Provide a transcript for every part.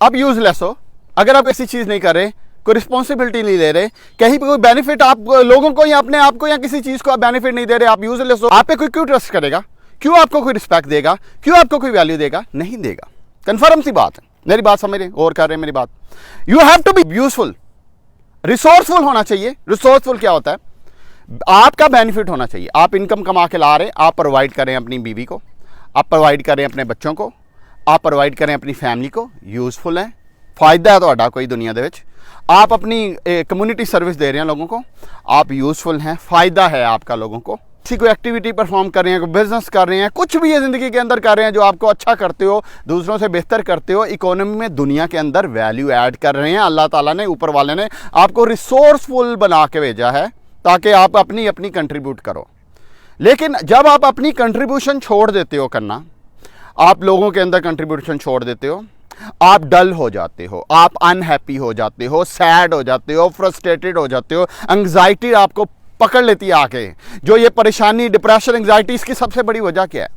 आप यूजलेस हो। अगर आप ऐसी चीज़ नहीं कर रहे, कोई रिस्पॉन्सिबिलिटी नहीं ले रहे, कहीं पर कोई बेनिफिट आप लोगों को या अपने आप को या किसी चीज़ को आप बेनिफिट नहीं दे रहे, आप यूजलेस हो, आप पे कोई क्यों ट्रस्ट करेगा? क्यों आपको कोई रिस्पेक्ट देगा? क्यों आपको कोई वैल्यू देगा? नहीं देगा। कन्फर्म सी बात है। मेरी बात समझ रहे, और कर रहे हैं मेरी बात। You have to be useful, resourceful होना चाहिए। रिसोर्सफुल क्या होता है? आपका बेनिफिट होना चाहिए। आप इनकम कमा के ला रहे, आप प्रोवाइड करें अपनी बीवी को, आप प्रोवाइड करें अपने बच्चों को, आप प्रोवाइड करें अपनी फैमिली को। यूजफुल है, फायदा है ਤੁਹਾਡਾ कोई दुनिया ਦੇ ਵਿੱਚ। आप अपनी कम्युनिटी सर्विस दे रहे हैं लोगों को, आप यूजफुल हैं, फ़ायदा है आपका लोगों को। किसी कोई एक्टिविटी परफॉर्म कर रहे हैं, कोई बिजनेस कर रहे हैं, कुछ भी ये ज़िंदगी के अंदर कर रहे हैं जो आपको अच्छा करते हो, दूसरों से बेहतर करते हो, इकोनॉमी में दुनिया के अंदर वैल्यू ऐड कर रहे हैं। अल्लाह ताला ने, ऊपर वाले ने आपको रिसोर्सफुल बना के भेजा है ताकि आप अपनी अपनी कंट्रीब्यूट करो। लेकिन जब आप अपनी कंट्रीब्यूशन छोड़ देते हो करना, आप लोगों के अंदर कंट्रीब्यूशन छोड़ देते हो, आप डल हो जाते हो, आप अनहैप्पी हो जाते हो, सैड हो जाते हो, फ्रस्ट्रेटेड हो जाते हो, एंग्जाइटी आपको पकड़ लेती है आके। जो ये परेशानी, डिप्रेशन, एंग्जाइटी, इसकी सबसे बड़ी वजह क्या है?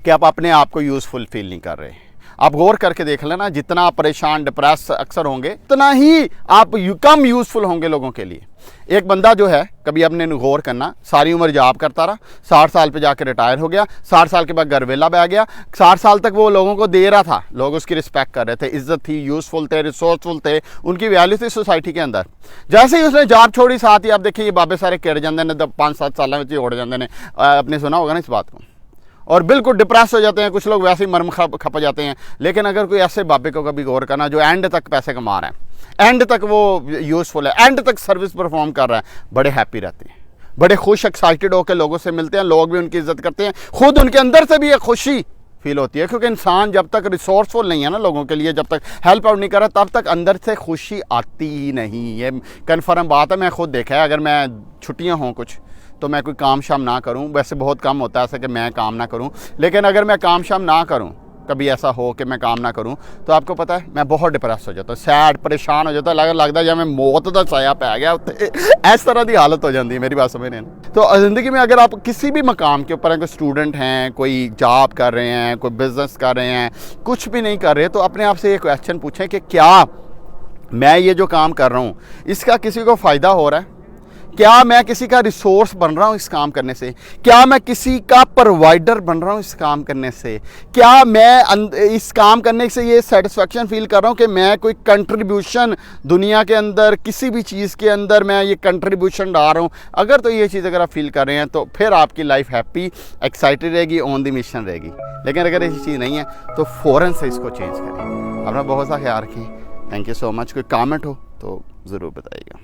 कि आप अपने आप को यूज़फुल फील नहीं कर रहे। आप गौर करके देख लेना, जितना आप परेशान डिप्रेस अक्सर होंगे, उतना ही आप कम यूज़फुल होंगे लोगों के लिए। एक बंदा जो है, कभी आपने गौर करना, सारी उम्र जॉब करता रहा, 60 साल पे जाके रिटायर हो गया, 60 साल के बाद घर वेला बैठ गया, 60 साल तक वो लोगों को दे रहा था, लोग उसकी रिस्पेक्ट कर रहे थे, इज्जत थी, यूज़फुल थे, रिसोर्सफुल थे, उनकी वैल्यू थी सोसाइटी के अंदर। जैसे ही उसने जॉब छोड़ी, साथ ही आप देखिए ये बाबे सारे किड़ जाते हैं, 5-7 साल में उड़ जाते हैं। आपने सुना होगा ना इस बात को, और बिल्कुल डिप्रेस हो जाते हैं। कुछ लोग वैसे ही मरम खप जाते हैं। लेकिन अगर कोई ऐसे बाबे को कभी गौर करना जो एंड तक पैसे कमा रहा है, एंड तक वो यूज़फुल है, एंड तक सर्विस परफॉर्म कर रहा है, बड़े हैप्पी रहते हैं, बड़े खुश, एक्साइटेड होकर लोगों से मिलते हैं, लोग भी उनकी इज्जत करते हैं, खुद उनके अंदर से भी एक खुशी फील होती है। क्योंकि इंसान जब तक रिसोर्सफुल नहीं है ना लोगों के लिए, जब तक हेल्प आउट नहीं कर रहा, तब तक अंदर से खुशी आती ही नहीं। ये कन्फर्म बात है, मैं खुद देखा है। अगर मैं छुट्टियाँ हों कुछ, तो मैं कोई काम शाम ना करूं, वैसे बहुत कम होता है ऐसा कि मैं काम ना करूं, लेकिन अगर मैं काम शाम ना करूं, कभी ऐसा हो कि मैं काम ना करूं, तो आपको पता है मैं बहुत डिप्रेस हो जाता हूं, सैड, परेशान हो जाता है, लगता है जब मैं मौत का साया पै गया, इस तरह की हालत हो जाती है। मेरी बात समझ रहे हैं? तो ज़िंदगी में अगर आप किसी भी मकाम के ऊपर हैं, कोई स्टूडेंट हैं, कोई जॉब कर रहे हैं, कोई बिज़नेस कर रहे हैं, कुछ भी नहीं कर रहे, तो अपने आप से ये क्वेश्चन पूछें कि क्या मैं ये जो काम कर रहा हूँ इसका किसी को फ़ायदा हो रहा है? क्या मैं किसी का रिसोर्स बन रहा हूँ इस काम करने से? क्या मैं किसी का प्रोवाइडर बन रहा हूँ इस काम करने से? क्या मैं इस काम करने से ये सेटिस्फेक्शन फील कर रहा हूँ कि मैं कोई कंट्रीब्यूशन दुनिया के अंदर, किसी भी चीज़ के अंदर मैं ये कंट्रीब्यूशन डाल रहा हूँ? अगर तो ये चीज़ अगर आप फील कर रहे हैं, तो फिर आपकी लाइफ हैप्पी, एक्साइटेड रहेगी, ऑन द मिशन रहेगी। लेकिन अगर ऐसी चीज़ नहीं है, तो फ़ौरन से इसको चेंज करें। अपना बहुत सा ख्याल रखें। Thank you so much. कोई कमेंट हो तो ज़रूर बताइएगा।